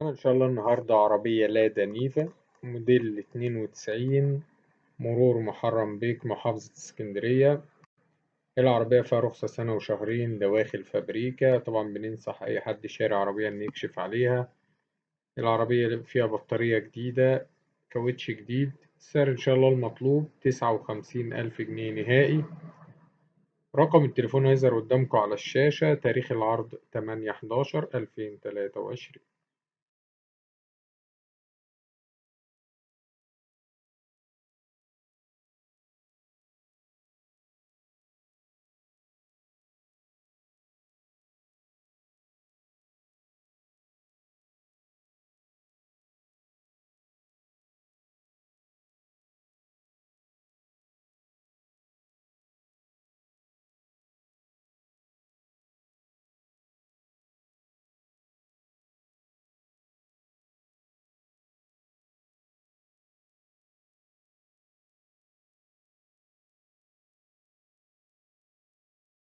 إن شاء الله النهاردة عربية لادا نيفا موديل 92، مرور محرم بيك، محافظة اسكندرية. العربية فيها رخصة سنة وشهرين، دواخل فابريكا. طبعا بننصح أي حد شاري عربية إنه يكشف عليها. العربية فيها بطارية جديدة، كاوتش جديد. السعر إن شاء الله المطلوب 59,000 جنيه نهائي. رقم التليفون هيظهر قدامكم على الشاشة. تاريخ العرض 8/11/2023.